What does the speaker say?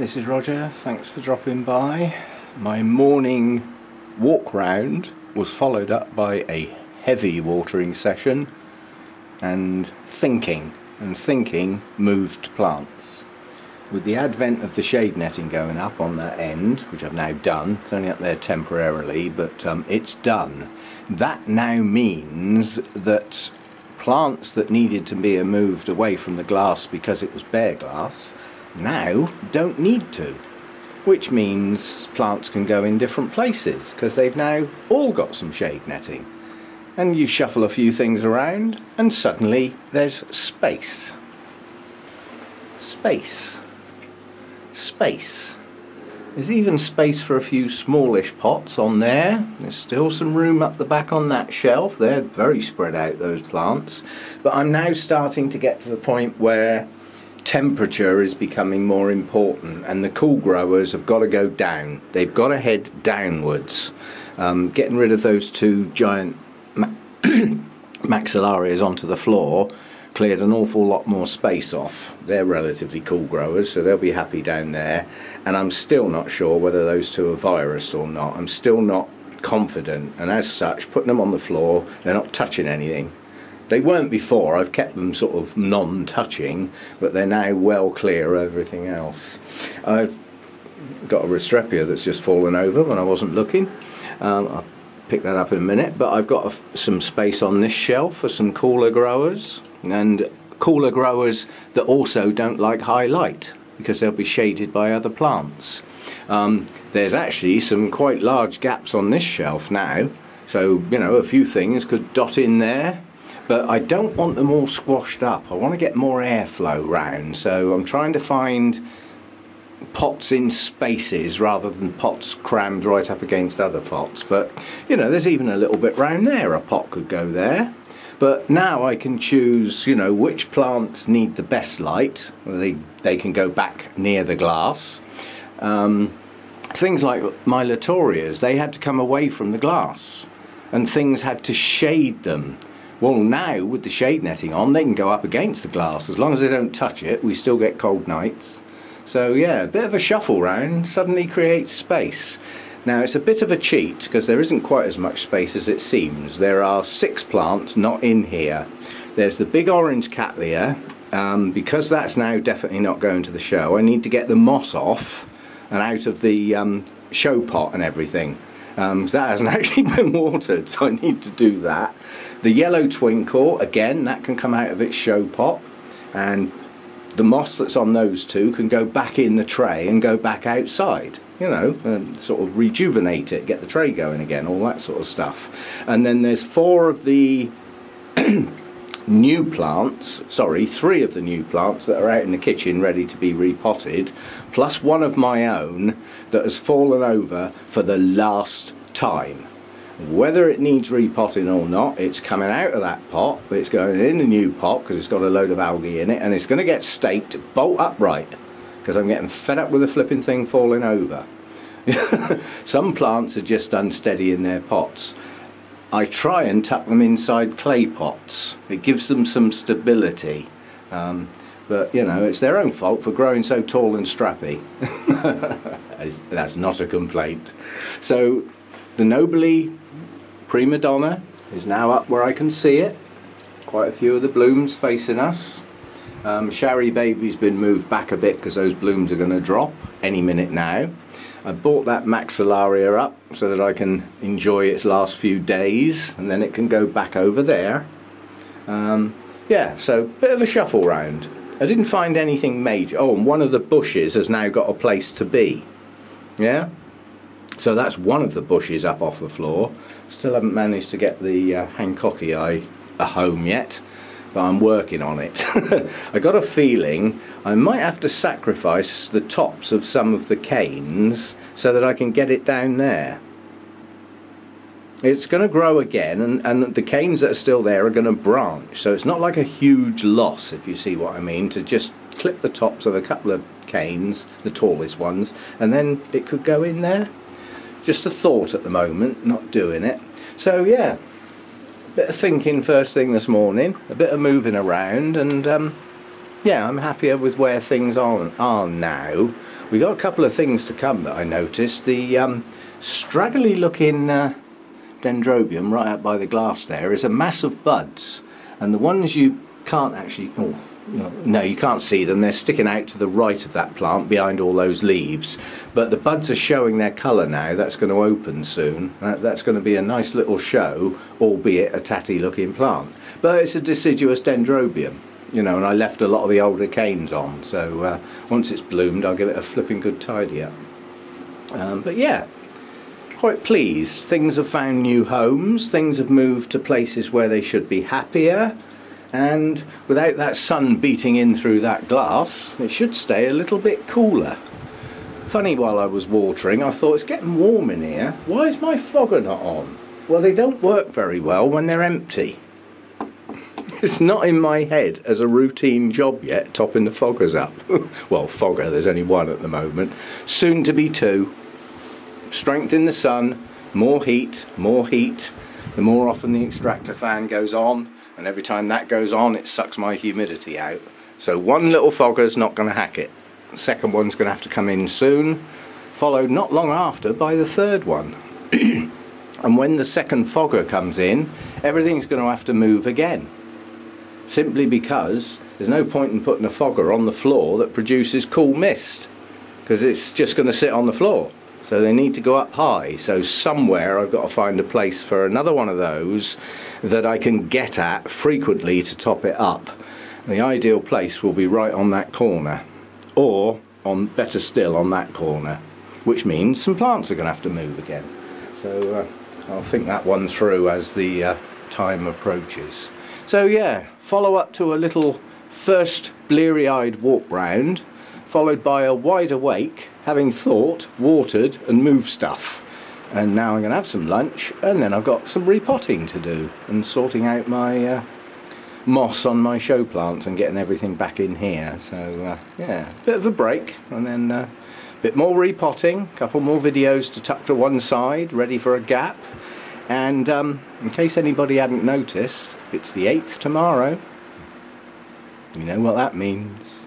this is Roger. Thanks for dropping by. My morning walk round was followed up by a heavy watering session and thinking moved plants. With the advent of the shade netting going up on that end, which I've now done, it's only up there temporarily, but it's done. That now means that plants that needed to be moved away from the glass because it was bare glass now don't need to, which means plants can go in different places because they've now all got some shade netting. And you shuffle a few things around and suddenly there's space. Space. Space. There's even space for a few smallish pots on there. There's still some room up the back on that shelf. They're very spread out, those plants. But I'm now starting to get to the point where temperature is becoming more important and the cool growers have got to go down. They've got to head downwards. Getting rid of those two giant maxillarias onto the floor cleared an awful lot more space off. They're relatively cool growers, so they'll be happy down there. And I'm still not sure whether those two are virus or not. I'm still not confident, and as such, putting them on the floor, they're not touching anything. They weren't before. I've kept them sort of non-touching, but they're now well clear of everything else. I've got a Restrepia that's just fallen over when I wasn't looking. I'll pick that up in a minute, but I've got some space on this shelf for some cooler growers, and cooler growers that also don't like high light because they'll be shaded by other plants. There's actually some quite large gaps on this shelf now, so you know, a few things could dot in there, but I don't want them all squashed up. I want to get more airflow round, so I'm trying to find pots in spaces rather than pots crammed right up against other pots. But you know, there's even a little bit round there. A pot could go there. But now I can choose, you know, which plants need the best light. They can go back near the glass. Things like my Latorias, they had to come away from the glass and things had to shade them. Well, now with the shade netting on, they can go up against the glass. As long as they don't touch it, we still get cold nights. So yeah, a bit of a shuffle round suddenly creates space. Now it's a bit of a cheat because there isn't quite as much space as it seems. There are 6 plants not in here. There's the big orange Cattleya. Because that's now definitely not going to the show, I need to get the moss off and out of the show pot and everything. So that hasn't actually been watered, so I need to do that. The yellow twinkle, again, that can come out of its show pot, and the moss that's on those two can go back in the tray and go back outside, you know, and sort of rejuvenate it, get the tray going again, all that sort of stuff. And then there's 4 of the new plants, sorry, 3 of the new plants that are out in the kitchen ready to be repotted, plus one of my own that has fallen over for the last time. Whether it needs repotting or not, it's coming out of that pot, but it's going in a new pot because it's got a load of algae in it, and it's going to get staked bolt upright because I'm getting fed up with the flipping thing falling over. Some plants are just unsteady in their pots. I try and tuck them inside clay pots. It gives them some stability. But you know, it's their own fault for growing so tall and strappy. That's not a complaint. So the Nobly Prima Donna is now up where I can see it. Quite a few of the blooms facing us. Shari Baby's been moved back a bit because those blooms are going to drop any minute now. I bought that Maxillaria up so that I can enjoy its last few days, and then it can go back over there. Yeah, so bit of a shuffle round. I didn't find anything major. Oh, and one of the bushes has now got a place to be. Yeah? So that's one of the bushes up off the floor. Still haven't managed to get the Hancockii a home yet, but I'm working on it. I got a feeling I might have to sacrifice the tops of some of the canes so that I can get it down there. It's going to grow again, and the canes that are still there are going to branch, so it's not like a huge loss, if you see what I mean, to just clip the tops of a couple of canes, the tallest ones, and then it could go in there. Just a thought at the moment, not doing it. So yeah, a bit of thinking first thing this morning, a bit of moving around, and yeah, I'm happier with where things are now. We got a couple of things to come that I noticed. The straggly looking dendrobium right up by the glass there is a mass of buds, and the ones you can't actually, no, you can't see them, they're sticking out to the right of that plant behind all those leaves, but the buds are showing their colour now. That's going to open soon. That's going to be a nice little show, albeit a tatty looking plant, but it's a deciduous dendrobium, you know, and I left a lot of the older canes on, so once it's bloomed I'll give it a flipping good tidy up. But yeah, quite pleased. Things have found new homes, things have moved to places where they should be happier, and without that sun beating in through that glass, it should stay a little bit cooler. Funny, while I was watering I thought, it's getting warm in here, why is my fogger not on? Well, they don't work very well when they're empty. It's not in my head as a routine job yet, topping the foggers up. Well, fogger, there's only one at the moment, soon to be two. Strength in the sun, more heat, the more often the extractor fan goes on, and every time that goes on it sucks my humidity out. So one little fogger's not going to hack it. The second one's going to have to come in soon, followed not long after by the third one. And when the second fogger comes in, everything's going to have to move again. Simply because there's no point in putting a fogger on the floor that produces cool mist, because it's just going to sit on the floor. So they need to go up high. So somewhere I've got to find a place for another one of those that I can get at frequently to top it up. The ideal place will be right on that corner, or on, better still, on that corner, which means some plants are going to have to move again. So I'll think that one through as the time approaches. So yeah, follow up to a little first bleary-eyed walk round, followed by a wide awake, having thought, watered and moved stuff. And now I'm going to have some lunch, and then I've got some repotting to do and sorting out my moss on my show plants and getting everything back in here. So yeah, bit of a break, and then a bit more repotting, a couple more videos to tuck to one side, ready for a gap. And in case anybody hadn't noticed, it's the 8th tomorrow. You know what that means.